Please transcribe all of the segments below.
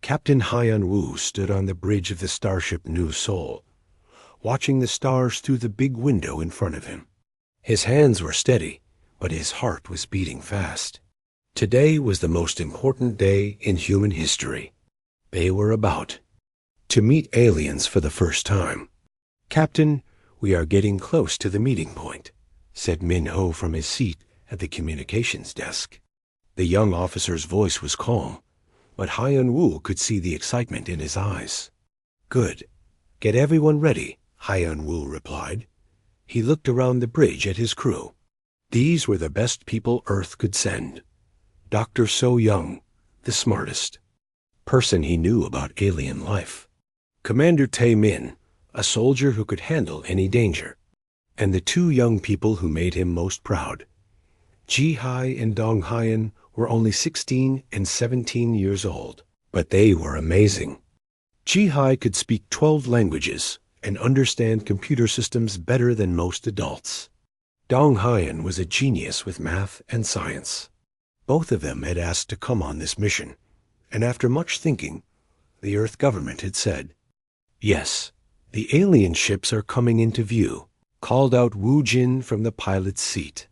Captain Haiyan Wu stood on the bridge of the starship New Seoul, watching the stars through the big window in front of him. His hands were steady, but his heart was beating fast. Today was the most important day in human history. They were about to meet aliens for the first time. "Captain, we are getting close to the meeting point," said Min Ho from his seat at the communications desk. The young officer's voice was calm, but Haiyan Wu could see the excitement in his eyes. "Good. Get everyone ready," Haiyan Wu replied. He looked around the bridge at his crew. These were the best people Earth could send. Dr. So Young, the smartest person he knew about alien life. Commander Tae Min, a soldier who could handle any danger. And the two young people who made him most proud. Ji Hai and Dong Haiyan were only 16 and 17 years old, but they were amazing. Ji Hai could speak 12 languages and understand computer systems better than most adults. Dong Haiyan was a genius with math and science. Both of them had asked to come on this mission, and after much thinking, the Earth government had said, "Yes, the alien ships are coming into view," called out Wu Jin from the pilot's seat.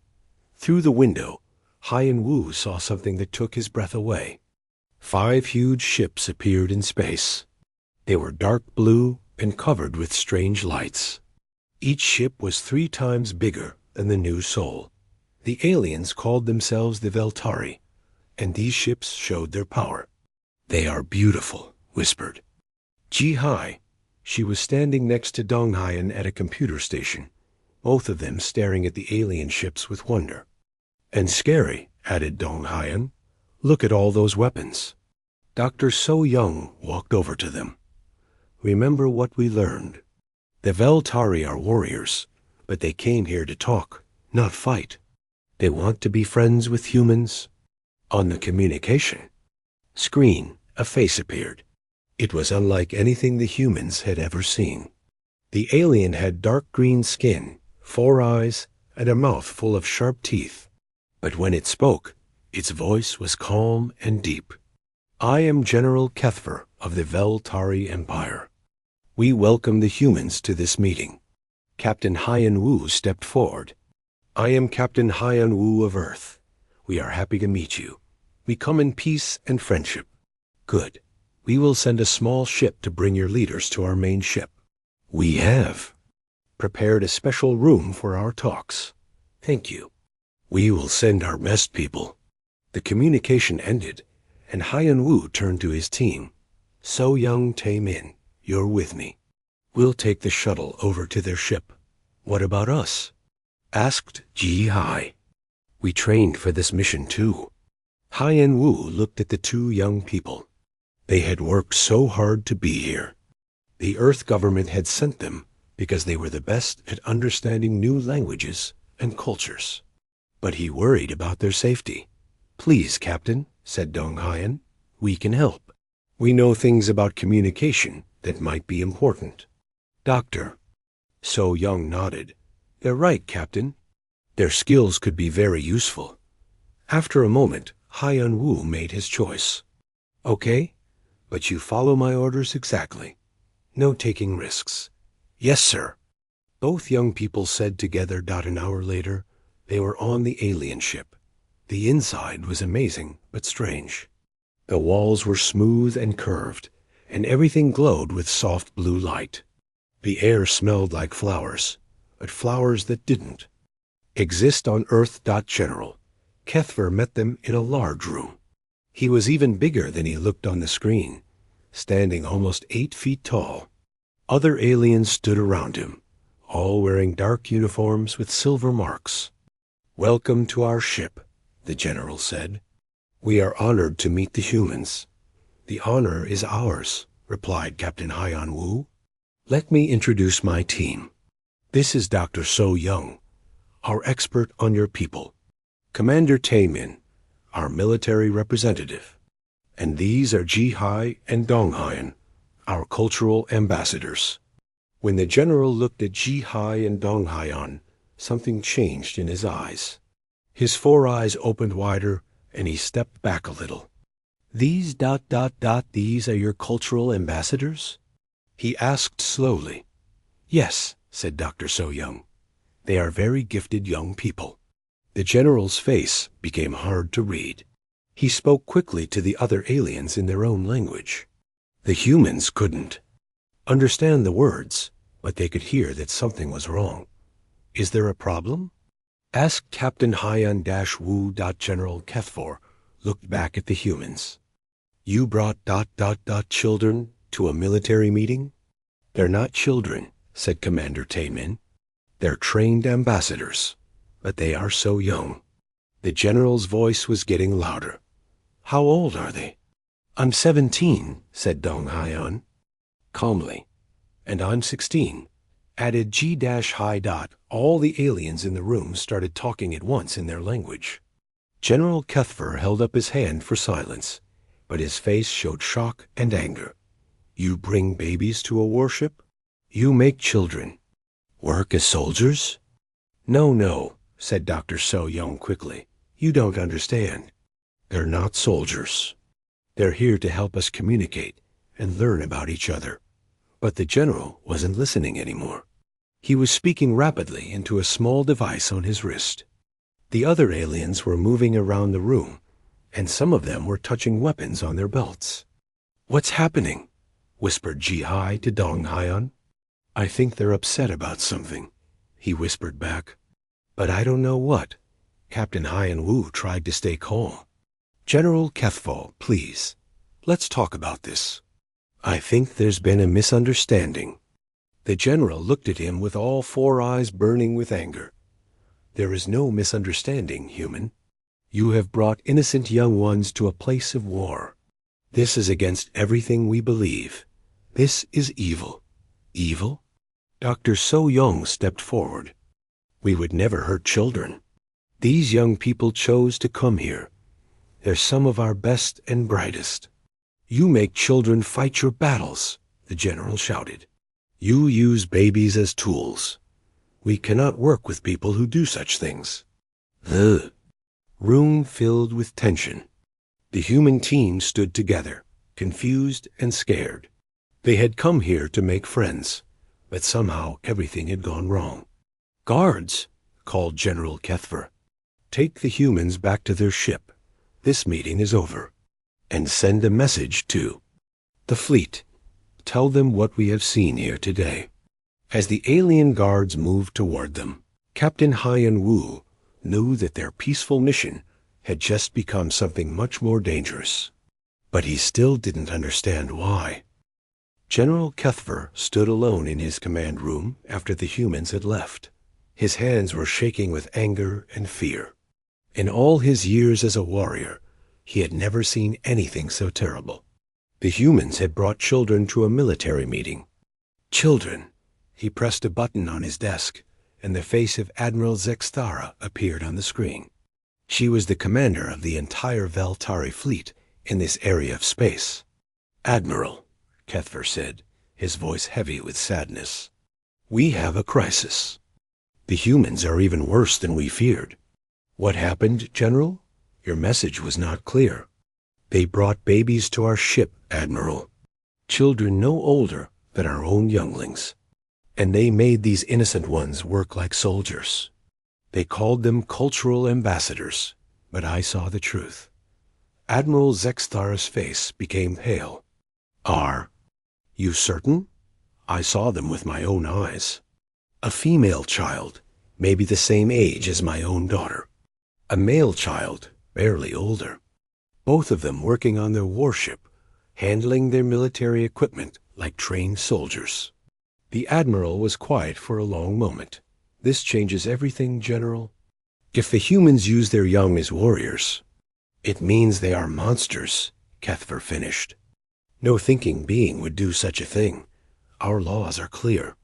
Through the window, Haiyan Wu saw something that took his breath away. 5 huge ships appeared in space. They were dark blue and covered with strange lights. Each ship was 3 times bigger than the New Seoul. The aliens called themselves the Veltari, and these ships showed their power. "They are beautiful," whispered Ji Hai. She was standing next to Dong Haiyan at a computer station, both of them staring at the alien ships with wonder. "And scary," added Dong Haiyan. "Look at all those weapons." Dr. So Young walked over to them. "Remember what we learned. The Veltari are warriors, but they came here to talk, not fight. They want to be friends with humans." On the communication screen, a face appeared. It was unlike anything the humans had ever seen. The alien had dark green skin, 4 eyes, and a mouth full of sharp teeth. But when it spoke, its voice was calm and deep. "I am General Kethver of the Veltari Empire. We welcome the humans to this meeting." Captain Haiyan Wu stepped forward. "I am Captain Haiyan Wu of Earth. We are happy to meet you. We come in peace and friendship." "Good. We will send a small ship to bring your leaders to our main ship. We have prepared a special room for our talks." "Thank you. We will send our best people." The communication ended, and Haiyan Wu turned to his team. "So Young, Tae Min, you're with me. We'll take the shuttle over to their ship." "What about us?" asked Ji Hai. "We trained for this mission too." Haiyan Wu looked at the two young people. They had worked so hard to be here. The Earth government had sent them because they were the best at understanding new languages and cultures. But he worried about their safety. "Please, Captain," said Dong Haiyan, "we can help. We know things about communication that might be important." "Doctor." So Young nodded. "They're right, Captain. Their skills could be very useful." After a moment, Haiyan Wu made his choice. "Okay, but you follow my orders exactly. No taking risks." "Yes, sir." Both young people said together. An hour later, they were on the alien ship. The inside was amazing but strange. The walls were smooth and curved, and everything glowed with soft blue light. The air smelled like flowers, but flowers that didn't exist on Earth. General Kethver met them in a large room. He was even bigger than he looked on the screen, standing almost 8 feet tall. Other aliens stood around him, all wearing dark uniforms with silver marks. "Welcome to our ship," the general said. "We are honored to meet the humans." "The honor is ours," replied Captain Haiyan Wu. "Let me introduce my team. This is Dr. So Young, our expert on your people. Commander Tae Min, our military representative. And these are Ji Hai and Dong Haiyan, our cultural ambassadors." When the general looked at Ji Hai and Dong Haiyan, something changed in his eyes. His 4 eyes opened wider, and he stepped back a little. These these are your cultural ambassadors? He asked slowly. Yes, said Dr. So Young. They are very gifted young people. The general's face became hard to read. He spoke quickly to the other aliens in their own language. The humans couldn't understand the words, but they could hear that something was wrong. Is there a problem? Asked Captain Hyan-Wu. General Kethfor looked back at the humans. You brought children to a military meeting? They're not children, said Commander Taemin. They're trained ambassadors, but they are so young. The general's voice was getting louder. How old are they? I'm 17, said Dong Hyan calmly. And I'm 16, added G-High. All the aliens in the room started talking at once in their language. General Kethfor held up his hand for silence, but his face showed shock and anger. You bring babies to a warship? You make children work as soldiers? No, said Dr. So Young quickly. You don't understand. They're not soldiers. They're here to help us communicate and learn about each other. But the general wasn't listening anymore. He was speaking rapidly into a small device on his wrist. The other aliens were moving around the room, and some of them were touching weapons on their belts. What's happening? Whispered Ji-Hai to Dong Hyan. I think they're upset about something, he whispered back. But I don't know what. Captain Hyan-Wu tried to stay calm. General Kethfor, please, let's talk about this. I think there's been a misunderstanding. The general looked at him with all four eyes burning with anger. There is no misunderstanding, human. You have brought innocent young ones to a place of war. This is against everything we believe. This is evil. Evil? Dr. So Young stepped forward. We would never hurt children. These young people chose to come here. They're some of our best and brightest. You make children fight your battles, the general shouted. You use babies as tools. We cannot work with people who do such things. The room filled with tension. The human team stood together, confused and scared. They had come here to make friends, but somehow everything had gone wrong. Guards, called General Kethfor. Take the humans back to their ship. This meeting is over. And send a message to the fleet. Tell them what we have seen here today. As the alien guards moved toward them, Captain Hyan-Wu knew that their peaceful mission had just become something much more dangerous. But he still didn't understand why. General Kethfor stood alone in his command room after the humans had left. His hands were shaking with anger and fear. In all his years as a warrior, he had never seen anything so terrible. The humans had brought children to a military meeting. Children. He pressed a button on his desk, and the face of Admiral Zexthara appeared on the screen. She was the commander of the entire Veltari fleet in this area of space. Admiral, Kethfor said, his voice heavy with sadness. We have a crisis. The humans are even worse than we feared. What happened, General? Your message was not clear. They brought babies to our ship, Admiral. Children no older than our own younglings. And they made these innocent ones work like soldiers. They called them cultural ambassadors, but I saw the truth. Admiral Zexthara's face became pale. Are you certain? I saw them with my own eyes. A female child, maybe the same age as my own daughter. A male child, barely older. Both of them working on their warship, handling their military equipment like trained soldiers. The Admiral was quiet for a long moment. This changes everything, General. If the humans use their young as warriors, it means they are monsters, Kethfor finished. No thinking being would do such a thing. Our laws are clear.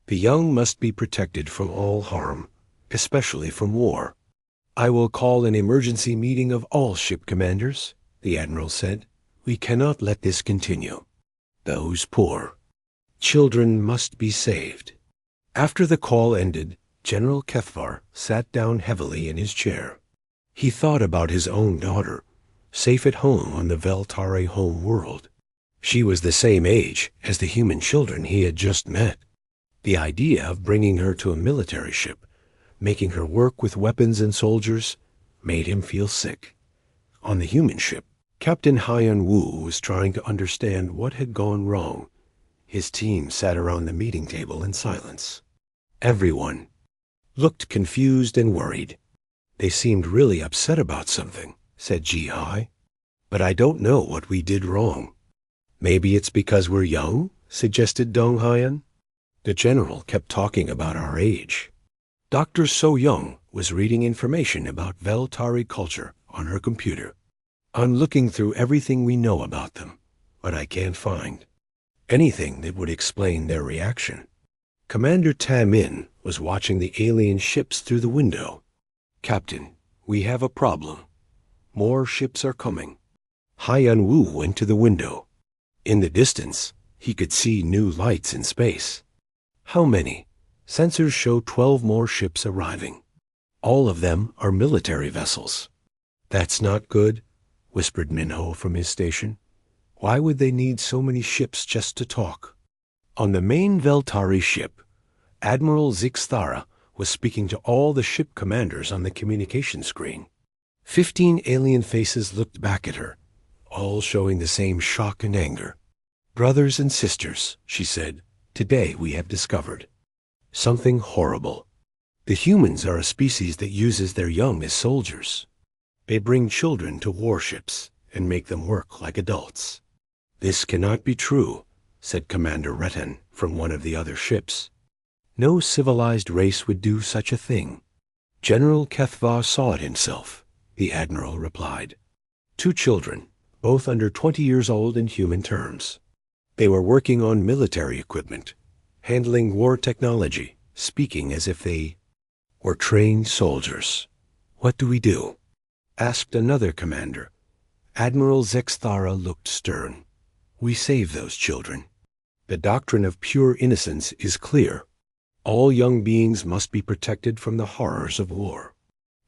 The young must be protected from all harm, especially from war. I will call an emergency meeting of all ship commanders, the Admiral said. We cannot let this continue. Those poor children must be saved. After the call ended, General Kethfor sat down heavily in his chair. He thought about his own daughter, safe at home on the Veltari home world. She was the same age as the human children he had just met. The idea of bringing her to a military ship, making her work with weapons and soldiers, made him feel sick. On the human ship, Captain Haiyan Wu was trying to understand what had gone wrong. His team sat around the meeting table in silence. Everyone looked confused and worried. They seemed really upset about something, said Ji Hai. But I don't know what we did wrong. Maybe it's because we're young, suggested Dong Haiyan. The general kept talking about our age. Dr. So Young was reading information about Veltari culture on her computer. I'm looking through everything we know about them, but I can't find anything that would explain their reaction. Commander Tamin was watching the alien ships through the window. Captain, we have a problem. More ships are coming. Haiyan Wu went to the window. In the distance, he could see new lights in space. How many? Sensors show 12 more ships arriving. All of them are military vessels. That's not good, whispered Minho from his station. Why would they need so many ships just to talk? On the main Veltari ship, Admiral Zixthara was speaking to all the ship commanders on the communication screen. 15 alien faces looked back at her, all showing the same shock and anger. Brothers and sisters, she said, today we have discovered something horrible. The humans are a species that uses their young as soldiers. They bring children to warships and make them work like adults. This cannot be true, said Commander Retan from one of the other ships. No civilized race would do such a thing. General Kethva saw it himself, the admiral replied. 2 children, both under 20 years old in human terms. They were working on military equipment, handling war technology, speaking as if they were trained soldiers. What do we do? Asked another commander. Admiral Zexthara looked stern. We save those children. The doctrine of pure innocence is clear. All young beings must be protected from the horrors of war.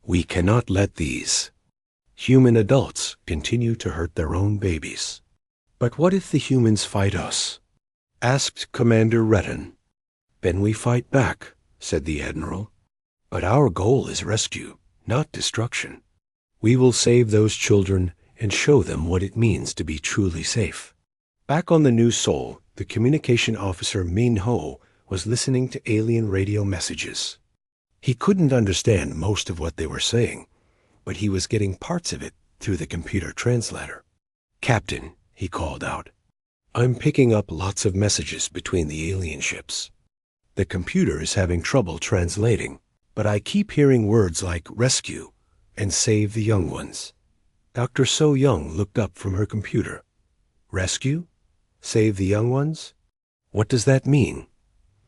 We cannot let these human adults continue to hurt their own babies. But what if the humans fight us? Asked Commander Retan. Then we fight back, said the admiral. But our goal is rescue, not destruction. We will save those children and show them what it means to be truly safe. Back on the New Sol, the communication officer Min Ho was listening to alien radio messages. He couldn't understand most of what they were saying, but he was getting parts of it through the computer translator. Captain, he called out, I'm picking up lots of messages between the alien ships. The computer is having trouble translating, but I keep hearing words like rescue and save the young ones. Dr. So Young looked up from her computer. Rescue? Save the young ones? What does that mean?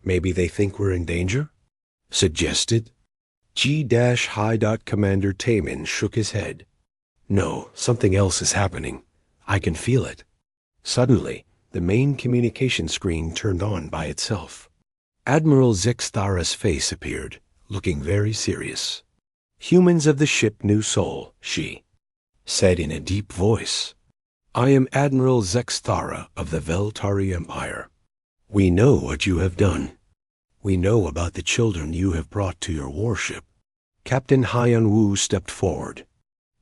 Maybe they think we're in danger? Suggested. G-High. Commander Tamin shook his head. No, something else is happening. I can feel it. Suddenly, the main communication screen turned on by itself. Admiral Zexthara's face appeared, looking very serious. Humans of the ship New Sol, she said in a deep voice. I am Admiral Zexthara of the Veltari Empire. We know what you have done. We know about the children you have brought to your warship. Captain Haiyan Wu stepped forward.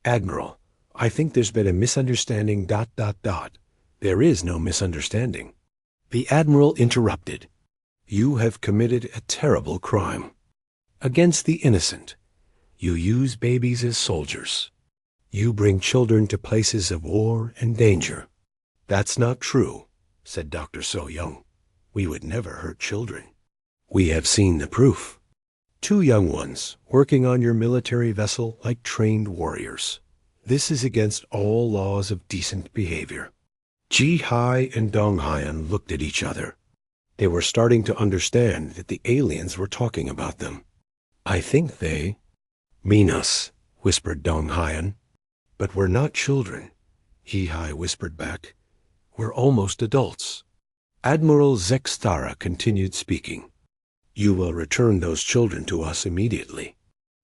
Admiral, I think there's been a misunderstanding ... There is no misunderstanding. The admiral interrupted. You have committed a terrible crime. Against the innocent. You use babies as soldiers. You bring children to places of war and danger. That's not true, said Dr. So Young. We would never hurt children. We have seen the proof. 2 young ones working on your military vessel like trained warriors. This is against all laws of decent behavior. Ji Hai and Dong Haiyan looked at each other. They were starting to understand that the aliens were talking about them. I think they mean us, whispered Dong Haiyan. But we're not children, He Hai whispered back. We're almost adults. Admiral Zexthara continued speaking. You will return those children to us immediately.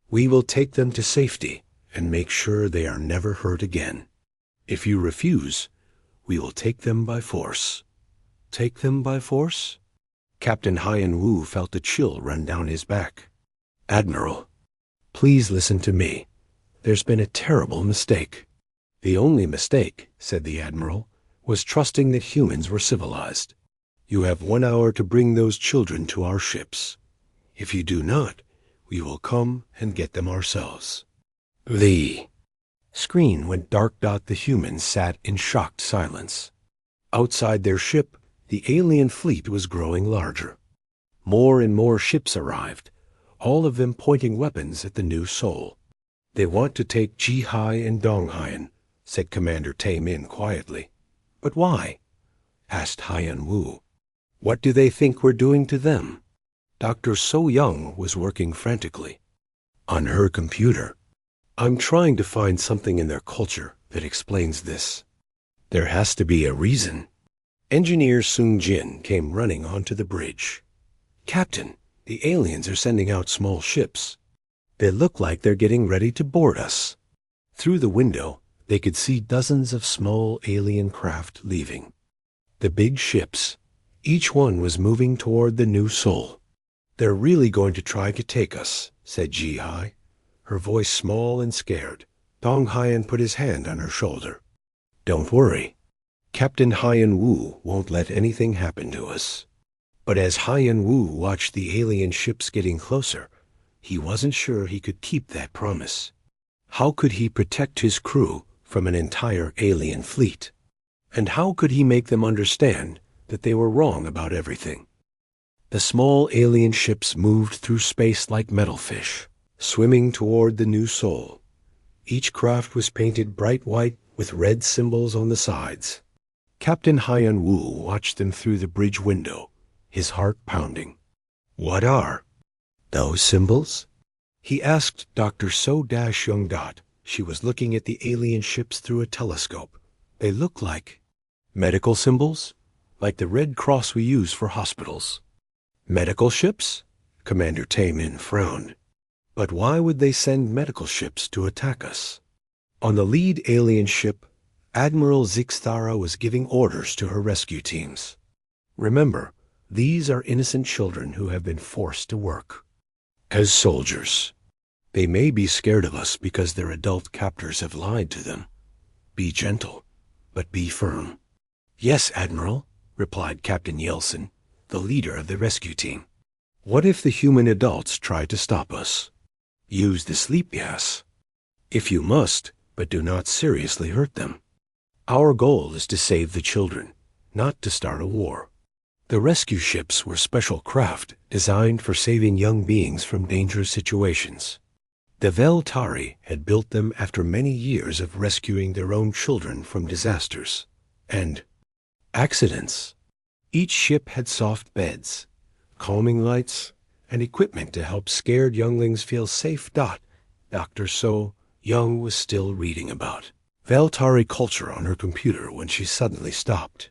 We will take them to safety and make sure they are never hurt again. If you refuse, we will take them by force." "Take them by force?" Captain Hyan Wu felt a chill run down his back. "Admiral, please listen to me. There's been a terrible mistake." "The only mistake," said the Admiral, "was trusting that humans were civilized. You have 1 hour to bring those children to our ships. If you do not, we will come and get them ourselves." The screen went dark. The humans sat in shocked silence. Outside their ship, the alien fleet was growing larger. More and more ships arrived, all of them pointing weapons at the new Sol. "They want to take Ji-hai and Dong-Hyan," said Commander Tae-min quietly. "But why?" asked Hyan Wu. "What do they think we're doing to them?" Dr. So-young was working frantically on her computer. "I'm trying to find something in their culture that explains this. There has to be a reason." Engineer Sung-jin came running onto the bridge. "Captain, the aliens are sending out small ships. They look like they're getting ready to board us." Through the window, they could see dozens of small alien craft leaving. The big ships, each one was moving toward the new Sol. "They're really going to try to take us," said Ji-hai, her voice small and scared. Dong-Hyan put his hand on her shoulder. "Don't worry. Captain Hyan Wu won't let anything happen to us." But as Hyan Wu watched the alien ships getting closer, he wasn't sure he could keep that promise. How could he protect his crew from an entire alien fleet? And how could he make them understand that they were wrong about everything? The small alien ships moved through space like metalfish, swimming toward the new Sol. Each craft was painted bright white with red symbols on the sides. Captain Hyan Wu watched them through the bridge window, his heart pounding. "What are those symbols?" he asked Dr. So-young. She was looking at the alien ships through a telescope. "They look like medical symbols, like the Red Cross we use for hospitals." "Medical ships?" Commander Tae-min frowned. "But why would they send medical ships to attack us?" On the lead alien ship, Admiral Zixthara was giving orders to her rescue teams. "Remember, these are innocent children who have been forced to work as soldiers. They may be scared of us because their adult captors have lied to them. Be gentle, but be firm." "Yes, Admiral," replied Captain Yeltsin, the leader of the rescue team. "What if the human adults try to stop us?" "Use the sleep gas, if you must, but do not seriously hurt them. Our goal is to save the children, not to start a war." The rescue ships were special craft designed for saving young beings from dangerous situations. The Veltari had built them after many years of rescuing their own children from disasters and accidents. Each ship had soft beds, calming lights, and equipment to help scared younglings feel safe. Dr. So-young was still reading about Veltari culture on her computer when she suddenly stopped.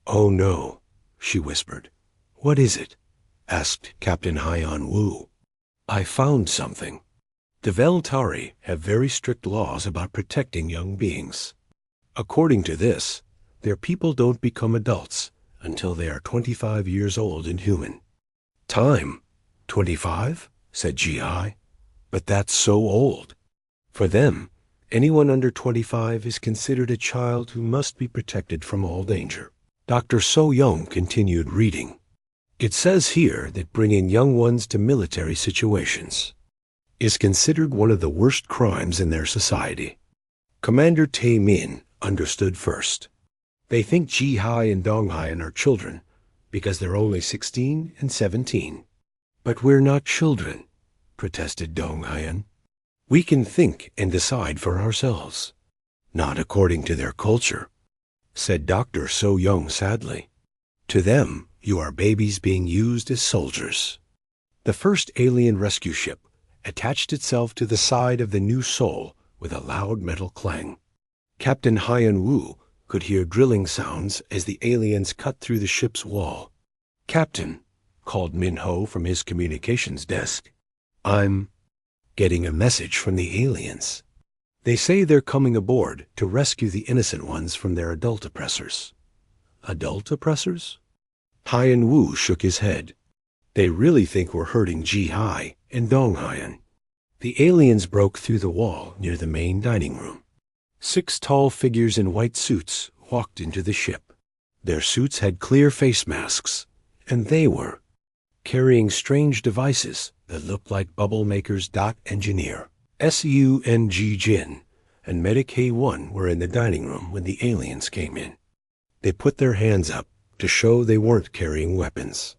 "Oh no," she whispered. "What is it?" asked Captain Hyan Wu. "I found something. The Veltari have very strict laws about protecting young beings. According to this, their people don't become adults until they are 25 years old and human." "Time? 25?" said Ji-hai. "But that's so old. For them, anyone under 25 is considered a child who must be protected from all danger." Dr. So-young continued reading. "It says here that bringing young ones to military situations is considered one of the worst crimes in their society." Commander Tae-min understood first. "They think Ji-hai and Dong-Hyan are children because they're only 16 and 17. "But we're not children," protested Dong-Hyan. "We can think and decide for ourselves." "Not according to their culture," said Dr. So-young sadly. "To them, you are babies being used as soldiers." The first alien rescue ship attached itself to the side of the new Sol with a loud metal clang. Captain Hyan Wu could hear drilling sounds as the aliens cut through the ship's wall. "Captain," called Min-ho from his communications desk, "I'm getting a message from the aliens. They say they're coming aboard to rescue the innocent ones from their adult oppressors. Adult oppressors? Hyan Wu shook his head. They really think we're hurting Ji-Hai and Dong-Hyan. The aliens broke through the wall near the main dining room. 6 tall figures in white suits walked into the ship. Their suits had clear face masks, and they were carrying strange devices that looked like Bubble Maker's Dot Engineer. Sung Jin and Medic K1 were in the dining room when the aliens came in. They put their hands up to show they weren't carrying weapons.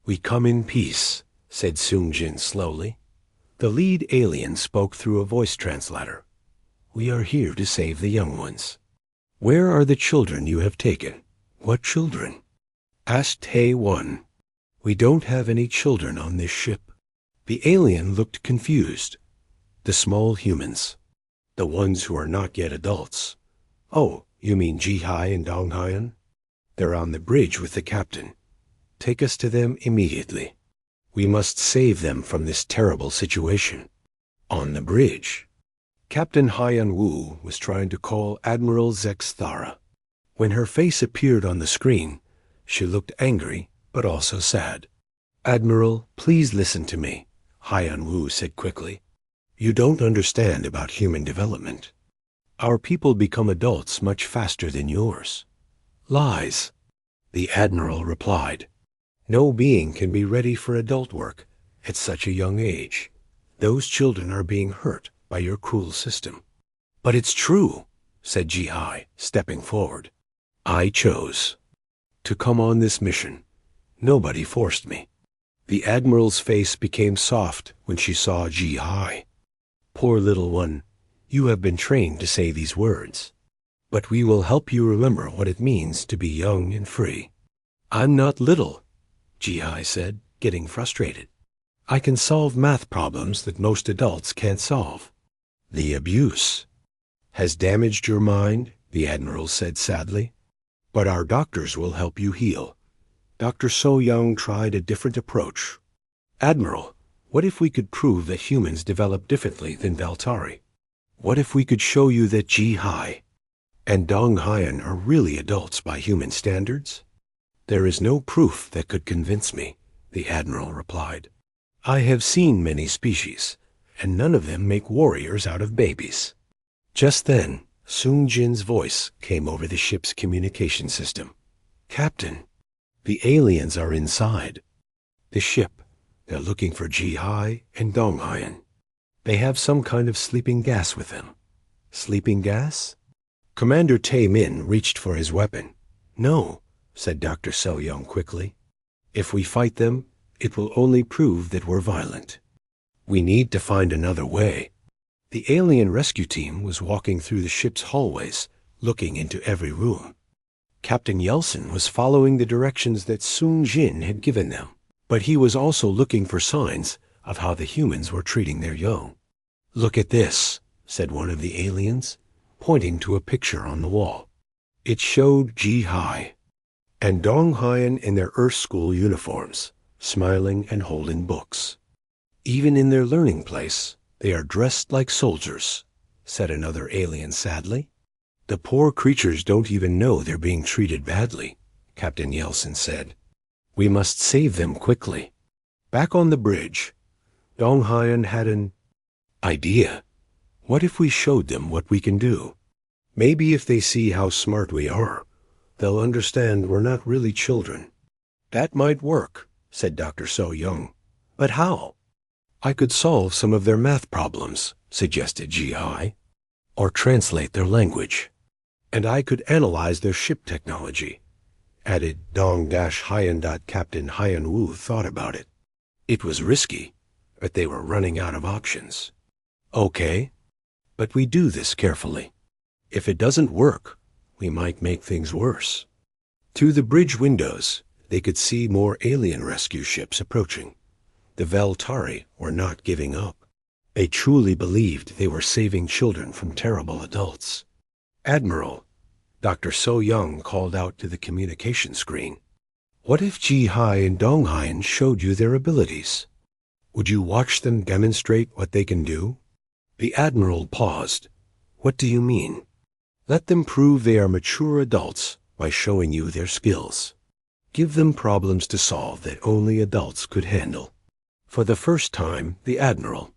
"We come in peace," said Sung Jin slowly. The lead alien spoke through a voice translator. "We are here to save the young ones." "Where are the children you have taken?" "What children?" asked Tae-1. "We don't have any children on this ship." The alien looked confused. "The small humans. The ones who are not yet adults." "Oh, you mean Ji-Hai and Dong-Hyan? They're on the bridge with the captain. Take us to them immediately. We must save them from this terrible situation." On the bridge, Captain Hyan Wu was trying to call Admiral Zex Thara. When her face appeared on the screen, she looked angry but also sad. "Admiral, please listen to me," Hyan Wu said quickly. "You don't understand about human development. Our people become adults much faster than yours." "Lies," the Admiral replied. "No being can be ready for adult work at such a young age. Those children are being hurt by your cruel system." "But it's true," said Ji-Hai, stepping forward. "I chose to come on this mission. Nobody forced me." The Admiral's face became soft when she saw Ji-Hai. "Poor little one, you have been trained to say these words. But we will help you remember what it means to be young and free." "I'm not little," Ji-Hai said, getting frustrated. "I can solve math problems that most adults can't solve." "The abuse has damaged your mind," the Admiral said sadly. "But our doctors will help you heal." Dr. So-Young tried a different approach. "Admiral, what if we could prove that humans develop differently than Valtari? What if we could show you that Ji-Hai and Dong-Hyan are really adults by human standards?" "There is no proof that could convince me," the Admiral replied. "I have seen many species, and none of them make warriors out of babies." Just then, Sung Jin's voice came over the ship's communication system. "Captain, the aliens are inside the ship. They're looking for Ji-Hai and Dong-Hyan. They have some kind of sleeping gas with them." "Sleeping gas?" Commander Tae-Min reached for his weapon. "No," said Dr. So-Young quickly. "If we fight them, it will only prove that we're violent. We need to find another way." The alien rescue team was walking through the ship's hallways, looking into every room. Captain Yeltsin was following the directions that Sung Jin had given them, but he was also looking for signs of how the humans were treating their young. "Look at this," said one of the aliens, pointing to a picture on the wall. It showed Ji-Hai and Dong-Hyan in their Earth School uniforms, smiling and holding books. "Even in their learning place, they are dressed like soldiers," said another alien sadly. "The poor creatures don't even know they're being treated badly," Captain Yeltsin said. "We must save them quickly." Back on the bridge, Dong-Hyan had an idea. "What if we showed them what we can do? Maybe if they see how smart we are, they'll understand we're not really children." "That might work," said Dr. So-Young. "But how?" "I could solve some of their math problems," suggested Ji-Hai, "or translate their language. And I could analyze their ship technology," added Dong-Hyan. Captain Hyan Wu thought about it. It was risky, but they were running out of options. "Okay, but we do this carefully. If it doesn't work, we might make things worse." Through the bridge windows, they could see more alien rescue ships approaching. The Valtari were not giving up. They truly believed they were saving children from terrible adults. "Admiral," Dr. So-Young called out to the communication screen, "what if Ji-Hai and Dong-Hyan showed you their abilities? Would you watch them demonstrate what they can do?" The Admiral paused. What do you mean? Let them prove they are mature adults by showing you their skills. Give them problems to solve that only adults could handle. For the first time, the Admiral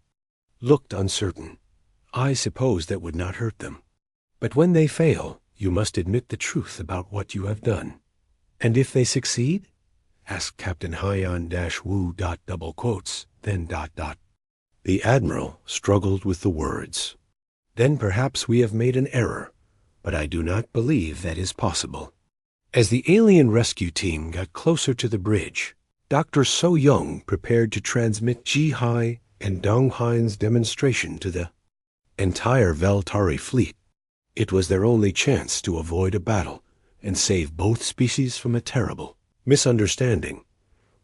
looked uncertain. I suppose that would not hurt them. But when they fail, you must admit the truth about what you have done. And if they succeed? Asked Captain Hyan-Wu. Double quotes, then ... The Admiral struggled with the words. Then perhaps we have made an error, but I do not believe that is possible. As the alien rescue team got closer to the bridge, Dr. So Young prepared to transmit Ji-Hai and Dong-Hyen's demonstration to the entire Veltari fleet. It was their only chance to avoid a battle and save both species from a terrible misunderstanding.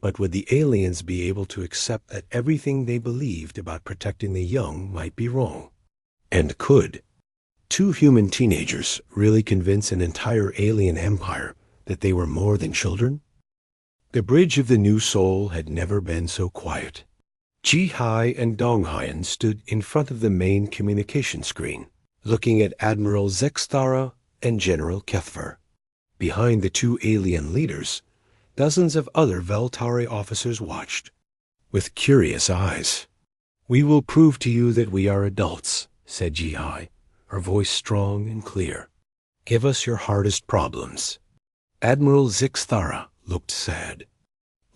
But would the aliens be able to accept that everything they believed about protecting the young might be wrong? And could two human teenagers really convince an entire alien empire that they were more than children? The bridge of the New Soul had never been so quiet. Ji-Hai and Dong-Hyen stood in front of the main communication screen, looking at Admiral Zexthara and General Kethver. Behind the two alien leaders, dozens of other Veltari officers watched, with curious eyes. We will prove to you that we are adults, said Ji-Hai, her voice strong and clear. Give us your hardest problems. Admiral Zexthara looked sad.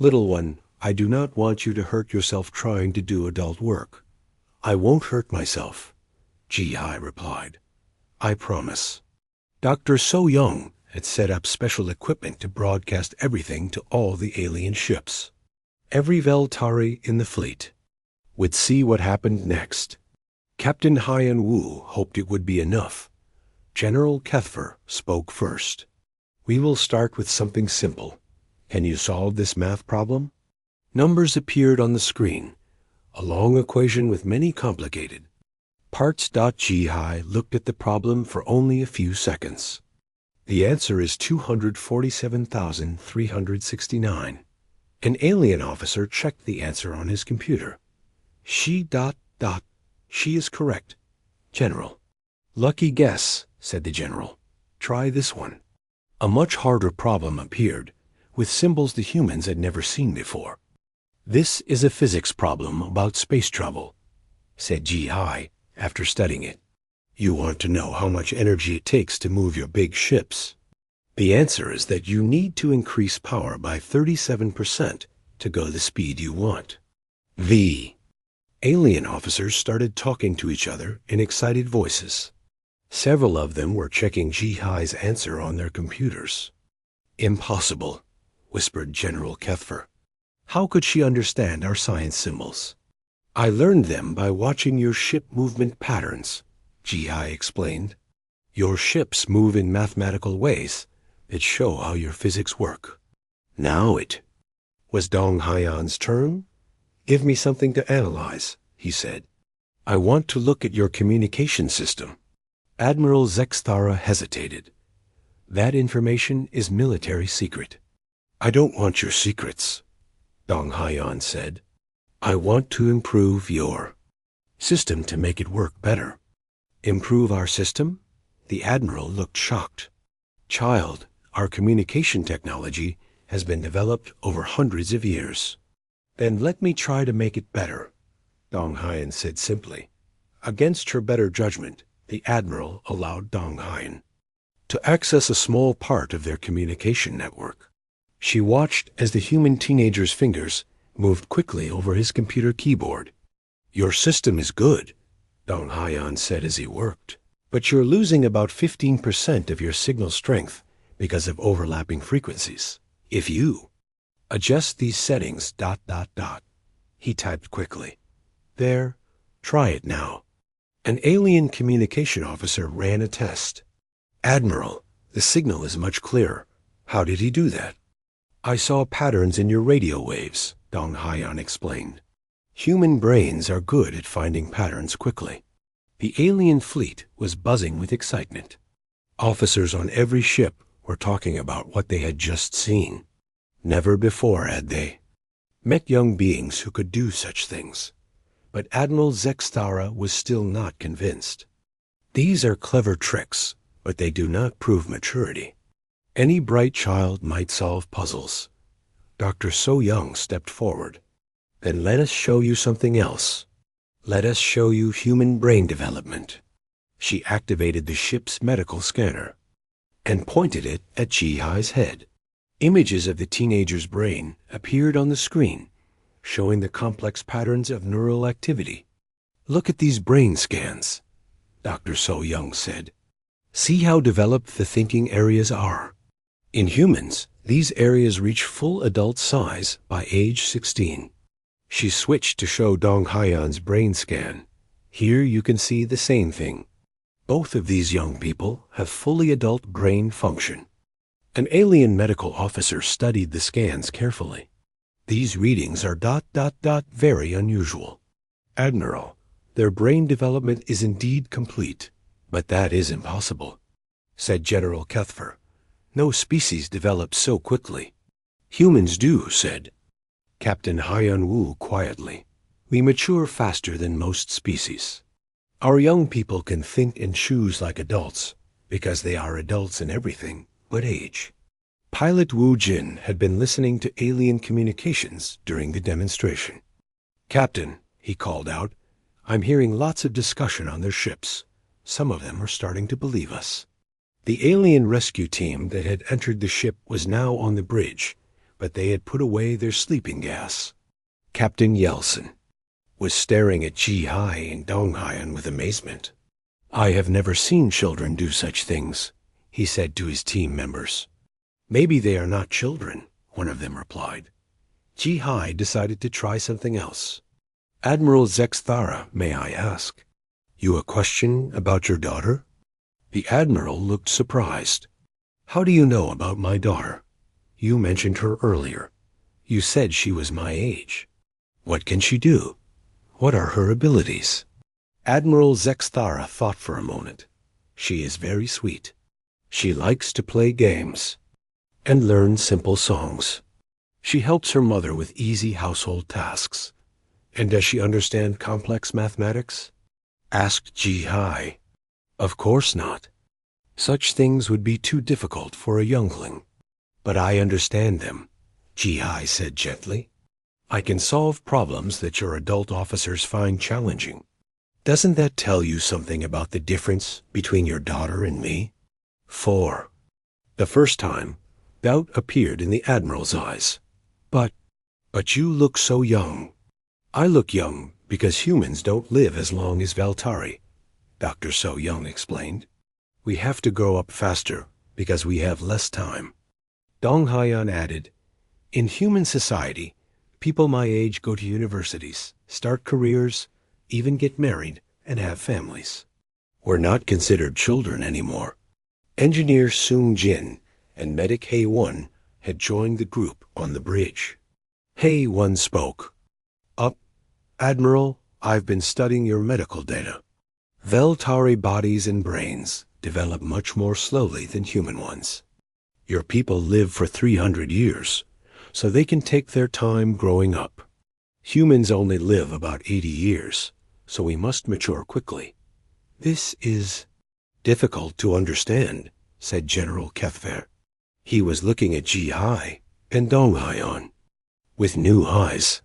Little one, I do not want you to hurt yourself trying to do adult work. I won't hurt myself, Ji-Hai replied. I promise. Dr. So Young had set up special equipment to broadcast everything to all the alien ships. Every Veltari in the fleet would see what happened next. Captain Hyan-Wu hoped it would be enough. General Kethver spoke first. We will start with something simple. Can you solve this math problem? Numbers appeared on the screen, a long equation with many complicated parts. Ji-Hai looked at the problem for only a few seconds. The answer is 247,369. An alien officer checked the answer on his computer. She ... She is correct, General. Lucky guess, said the general. Try this one. A much harder problem appeared, with symbols the humans had never seen before. This is a physics problem about space travel, said Ji-Hai after studying it. You want to know how much energy it takes to move your big ships. The answer is that you need to increase power by 37% to go the speed you want. The alien officers started talking to each other in excited voices. Several of them were checking Ji-Hai's answer on their computers. Impossible, whispered General Kethver. How could she understand our science symbols? I learned them by watching your ship movement patterns, Ji-Hai explained. Your ships move in mathematical ways that show how your physics work. Now it was Dong-Hyen's turn. Give me something to analyze, he said. I want to look at your communication system. Admiral Zexthara hesitated. That information is military secret. I don't want your secrets, Dong-Hyen said. I want to improve your system to make it work better. Improve our system? The Admiral looked shocked. Child, our communication technology has been developed over hundreds of years. Then let me try to make it better, Dong-Hyen said simply. Against her better judgment, the Admiral allowed Dong-Hyen to access a small part of their communication network. She watched as the human teenager's fingers moved quickly over his computer keyboard. Your system is good, Dong-Hyen said as he worked, but you're losing about 15% of your signal strength because of overlapping frequencies. If you adjust these settings ... He typed quickly. There, try it now. An alien communication officer ran a test. Admiral, the signal is much clearer. How did he do that? I saw patterns in your radio waves, Dong-Hyen explained. Human brains are good at finding patterns quickly. The alien fleet was buzzing with excitement. Officers on every ship were talking about what they had just seen. Never before had they met young beings who could do such things. But Admiral Zexthara was still not convinced. These are clever tricks, but they do not prove maturity. Any bright child might solve puzzles. Dr. So Young stepped forward. Then let us show you something else. Let us show you human brain development. She activated the ship's medical scanner and pointed it at Ji-Hai's head. Images of the teenager's brain appeared on the screen, showing the complex patterns of neural activity. Look at these brain scans, Dr. So Young said. See how developed the thinking areas are. In humans, these areas reach full adult size by age 16. She switched to show Dong Haiyan's brain scan. Here you can see the same thing. Both of these young people have fully adult brain function. An alien medical officer studied the scans carefully. These readings are ... very unusual. Admiral, their brain development is indeed complete, but that is impossible, said General Cuthfer. No species develops so quickly. Humans do, said Captain Haiyan Wu quietly. We mature faster than most species. Our young people can think and choose like adults, because they are adults in everything but age. Pilot Wu Jin had been listening to alien communications during the demonstration. Captain, he called out, I'm hearing lots of discussion on their ships. Some of them are starting to believe us. The alien rescue team that had entered the ship was now on the bridge, but they had put away their sleeping gas. Captain Yeltsin was staring at Ji-Hai and Dong Haiyan with amazement. I have never seen children do such things, he said to his team members. Maybe they are not children, one of them replied. Ji-Hai decided to try something else. Admiral Zexthara, may I ask, you a question about your daughter? The admiral looked surprised. How do you know about my daughter? You mentioned her earlier. You said she was my age. What can she do? What are her abilities? Admiral Zexthara thought for a moment. She is very sweet. She likes to play games and learn simple songs. She helps her mother with easy household tasks. And does she understand complex mathematics? Asked Ji-Hai. Of course not. Such things would be too difficult for a youngling. But I understand them, Ji-Hai said gently. I can solve problems that your adult officers find challenging. Doesn't that tell you something about the difference between your daughter and me? 4. The first time, doubt appeared in the Admiral's eyes. But you look so young. I look young because humans don't live as long as Valtari, Dr. So Young explained. We have to grow up faster because we have less time. Dong Haiyan added, in human society, people my age go to universities, start careers, even get married, and have families. We're not considered children anymore. Engineer Soong Jin and medic Hae-Won had joined the group on the bridge. Hae-Won spoke. Admiral, I've been studying your medical data. Veltari bodies and brains develop much more slowly than human ones. Your people live for 300 years, so they can take their time growing up. Humans only live about 80 years, so we must mature quickly. This is difficult to understand, said General Cuthfer. He was looking at Ji-Hai and Dong Haiyan with new eyes.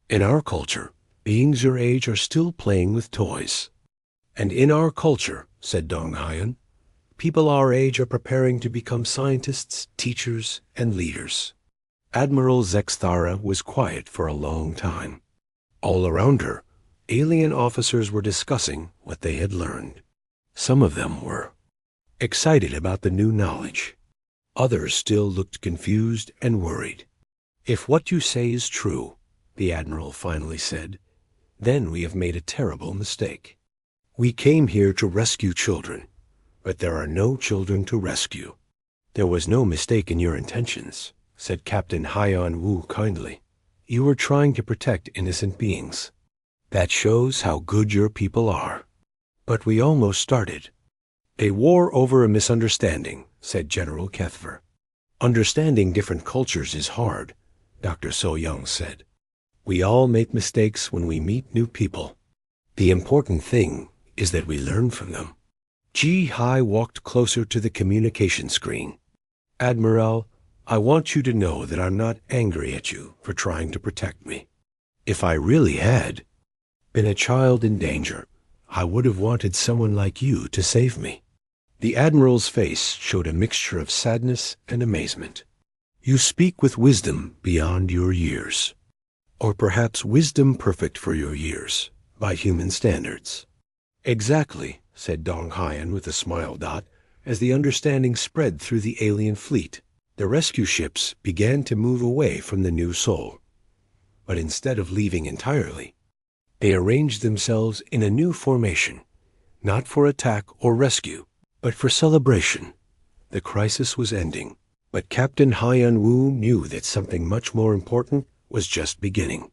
In our culture, beings your age are still playing with toys. And in our culture, said Dong Haiyan, people our age are preparing to become scientists, teachers, and leaders. Admiral Zexthara was quiet for a long time. All around her, alien officers were discussing what they had learned. Some of them were excited about the new knowledge. Others still looked confused and worried. If what you say is true, the Admiral finally said, then we have made a terrible mistake. We came here to rescue children, but there are no children to rescue. There was no mistake in your intentions, said Captain Haiyan Wu kindly. You were trying to protect innocent beings. That shows how good your people are. But we almost started. A war over a misunderstanding, said General Cuthfer. Understanding different cultures is hard, Dr. So Young said. We all make mistakes when we meet new people. The important thing is that we learn from them. Ji Hai walked closer to the communication screen. Admiral, I want you to know that I'm not angry at you for trying to protect me. If I really had been a child in danger, I would have wanted someone like you to save me. The Admiral's face showed a mixture of sadness and amazement. You speak with wisdom beyond your years, or perhaps wisdom perfect for your years, by human standards. Exactly, said Dong Haiyan with a smile. As the understanding spread through the alien fleet, the rescue ships began to move away from the new Sol. But instead of leaving entirely, they arranged themselves in a new formation, not for attack or rescue, but for celebration. The crisis was ending, but Captain Haiyan Wu knew that something much more important was just beginning.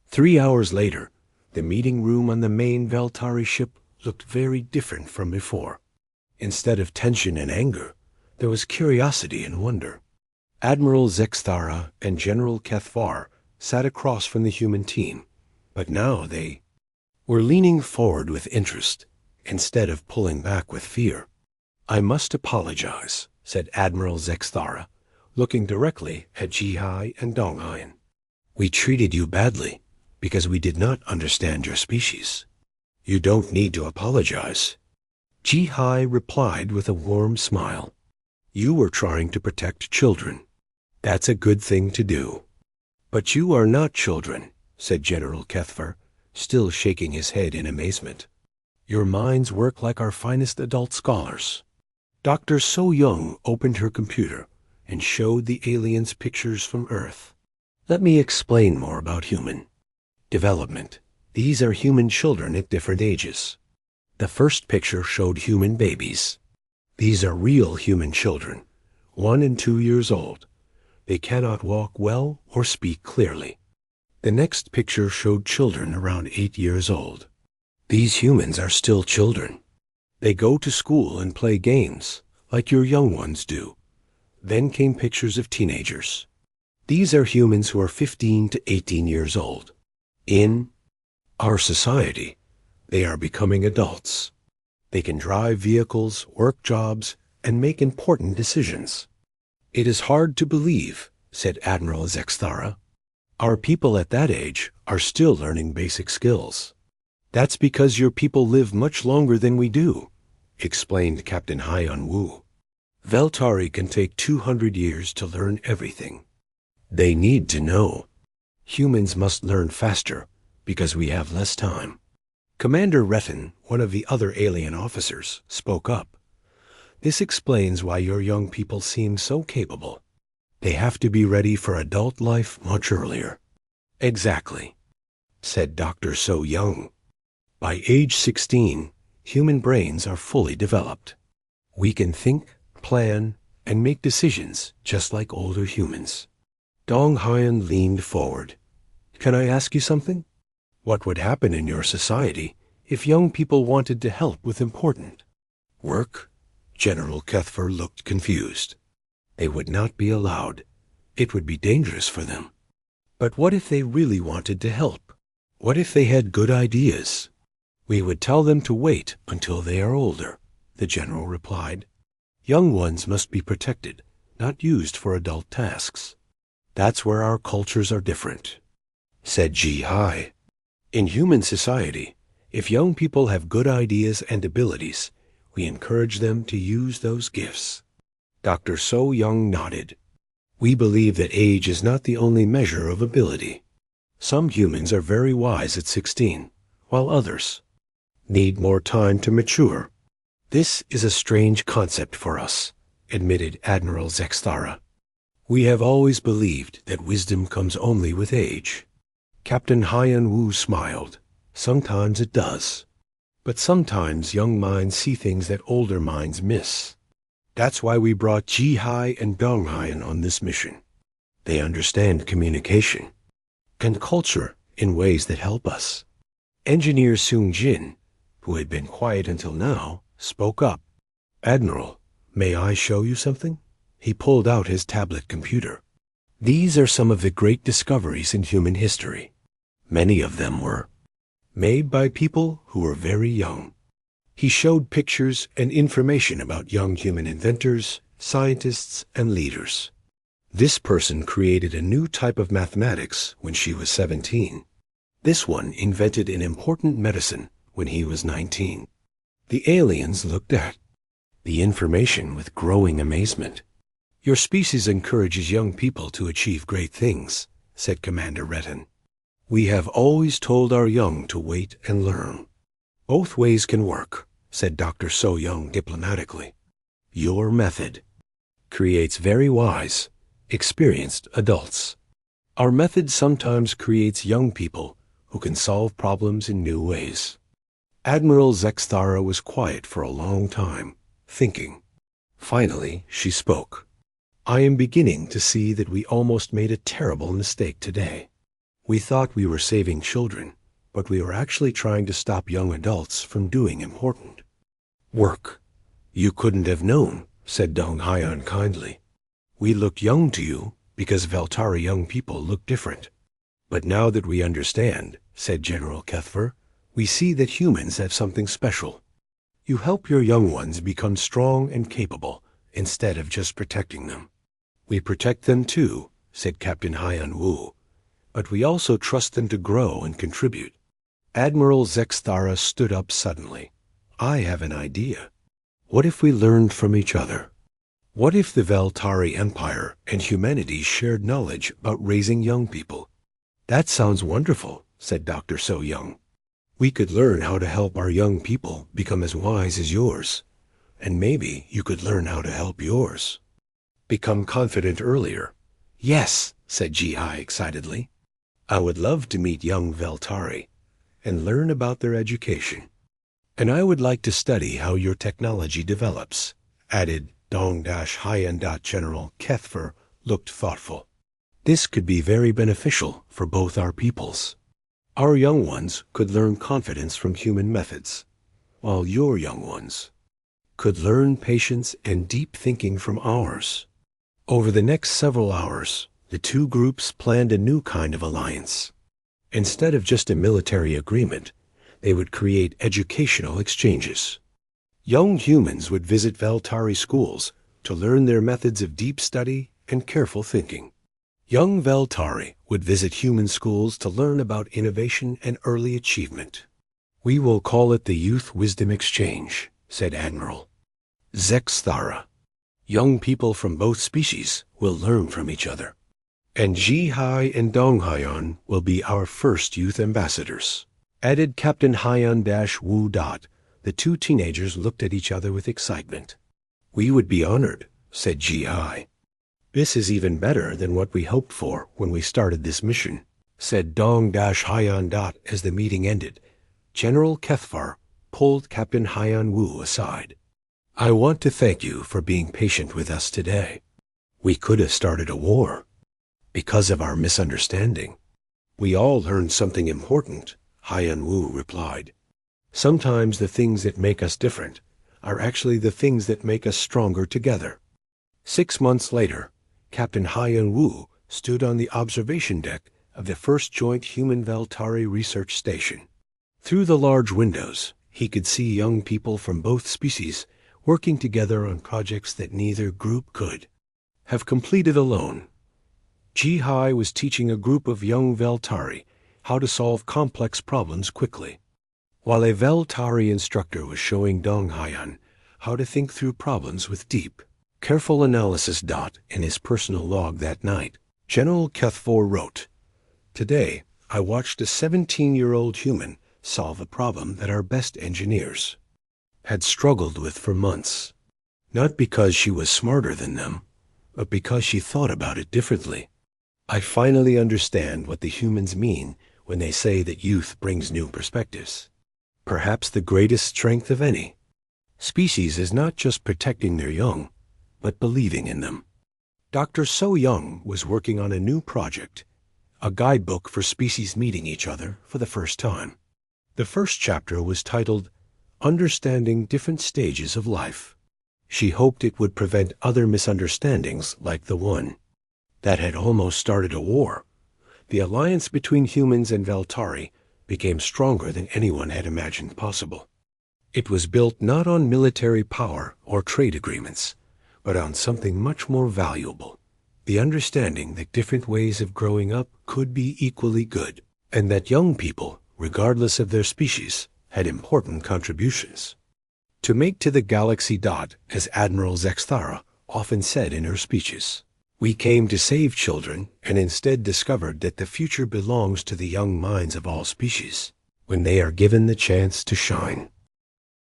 3 hours later, the meeting room on the main Veltari ship looked very different from before. Instead of tension and anger, there was curiosity and wonder. Admiral Zexthara and General Kethvar sat across from the human team, but now they were leaning forward with interest instead of pulling back with fear. I must apologize, said Admiral Zexthara, looking directly at Ji Hai and Dong Haiyan. We treated you badly because we did not understand your species. You don't need to apologize. Ji Hai replied with a warm smile. You were trying to protect children. That's a good thing to do. But you are not children, said General Kethvar, still shaking his head in amazement. Your minds work like our finest adult scholars. Dr. So Young opened her computer and showed the aliens pictures from Earth. Let me explain more about human development. These are human children at different ages. The first picture showed human babies. These are real human children, 1 and 2 years old. They cannot walk well or speak clearly. The next picture showed children around 8 years old. These humans are still children. They go to school and play games, like your young ones do. Then came pictures of teenagers. These are humans who are 15 to 18 years old. In our society, they are becoming adults. They can drive vehicles, work jobs, and make important decisions. It is hard to believe, said Admiral Zexthara. Our people at that age are still learning basic skills. That's because your people live much longer than we do, explained Captain Haiyan Wu. Veltari can take 200 years to learn everything. They need to know. Humans must learn faster because we have less time. Commander Retin, one of the other alien officers, spoke up. This explains why your young people seem so capable. They have to be ready for adult life much earlier. Exactly, said Dr. So Young. By age 16, human brains are fully developed. We can think, plan, and make decisions just like older humans. Dong Haiyan leaned forward. Can I ask you something? What would happen in your society if young people wanted to help with important work? General Kethvar looked confused. They would not be allowed. It would be dangerous for them. But what if they really wanted to help? What if they had good ideas? We would tell them to wait until they are older, the general replied. Young ones must be protected, not used for adult tasks. That's where our cultures are different, said Ji Hai. In human society, if young people have good ideas and abilities, we encourage them to use those gifts. Dr. So Young nodded. We believe that age is not the only measure of ability. Some humans are very wise at 16, while others need more time to mature. This is a strange concept for us, admitted Admiral Zexthara. We have always believed that wisdom comes only with age. Captain Haiyan Wu smiled. Sometimes it does. But sometimes young minds see things that older minds miss. That's why we brought Ji Hai and Dong Haiyan on this mission. They understand communication and culture in ways that help us. Engineer Sung Jin, who had been quiet until now, spoke up. Admiral, may I show you something? He pulled out his tablet computer. These are some of the great discoveries in human history. Many of them were made by people who were very young. He showed pictures and information about young human inventors, scientists, and leaders. This person created a new type of mathematics when she was 17. This one invented an important medicine when he was 19. The aliens looked at the information with growing amazement. "Your species encourages young people to achieve great things," said Commander Retton. "We have always told our young to wait and learn." "Both ways can work," said Dr. So Young diplomatically. "Your method creates very wise, experienced adults. Our method sometimes creates young people who can solve problems in new ways." Admiral Zexthara was quiet for a long time, thinking. Finally, she spoke. "I am beginning to see that we almost made a terrible mistake today. We thought we were saving children, but we were actually trying to stop young adults from doing important work." "You couldn't have known," said Dong Hyan kindly. "We looked young to you because Veltari young people look different. But now that we understand," said General Kethver, "we see that humans have something special. You help your young ones become strong and capable instead of just protecting them." "We protect them too," said Captain Hyan Wu, "but we also trust them to grow and contribute." Admiral Zexthara stood up suddenly. "I have an idea. What if we learned from each other? What if the Veltari Empire and humanity shared knowledge about raising young people?" "That sounds wonderful," said Dr. So Young. "We could learn how to help our young people become as wise as yours, and maybe you could learn how to help yours become confident earlier." "Yes," said Ji-Hai excitedly. "I would love to meet young Veltari and learn about their education. And I would like to study how your technology develops," added Dong-Hyan. General Kethver looked thoughtful. "This could be very beneficial for both our peoples. Our young ones could learn confidence from human methods, while your young ones could learn patience and deep thinking from ours." Over the next several hours, the two groups planned a new kind of alliance. Instead of just a military agreement, they would create educational exchanges. Young humans would visit Veltari schools to learn their methods of deep study and careful thinking. Young Veltari would visit human schools to learn about innovation and early achievement. "We will call it the Youth Wisdom Exchange," said Admiral Zexthara. "Young people from both species will learn from each other. And Ji-Hai and Dong-Hyan will be our first youth ambassadors," added Captain Hyan-Wu. The two teenagers looked at each other with excitement. "We would be honored," said Ji-Hai. "This is even better than what we hoped for when we started this mission," said Dong-Hyan. As the meeting ended, General Kethvar pulled Captain Hyan-Wu aside. "I want to thank you for being patient with us today. We could have started a war because of our misunderstanding." "We all learned something important," Hyan-Wu replied. "Sometimes the things that make us different are actually the things that make us stronger together." 6 months later, Captain Hyan-Wu stood on the observation deck of the first joint human Veltari research station. Through the large windows, he could see young people from both species working together on projects that neither group could have completed alone. Ji-Hai was teaching a group of young Veltari how to solve complex problems quickly, while a Veltari instructor was showing Dong-Hyan how to think through problems with deep, careful analysis. In his personal log that night, General Kethfor wrote, "Today, I watched a 17-year-old human solve a problem that our best engineers had struggled with for months, not because she was smarter than them, but because she thought about it differently. I finally understand what the humans mean when they say that youth brings new perspectives. Perhaps the greatest strength of any species is not just protecting their young, but believing in them." Dr. So Young was working on a new project, a guidebook for species meeting each other for the first time. The first chapter was titled Understanding Different Stages of Life. She hoped it would prevent other misunderstandings like the one that had almost started a war. The alliance between humans and Veltari became stronger than anyone had imagined possible. It was built not on military power or trade agreements, but on something much more valuable: the understanding that different ways of growing up could be equally good, and that young people, regardless of their species, had important contributions to make to the galaxy. As Admiral Zexthara often said in her speeches, "We came to save children and instead discovered that the future belongs to the young minds of all species when they are given the chance to shine."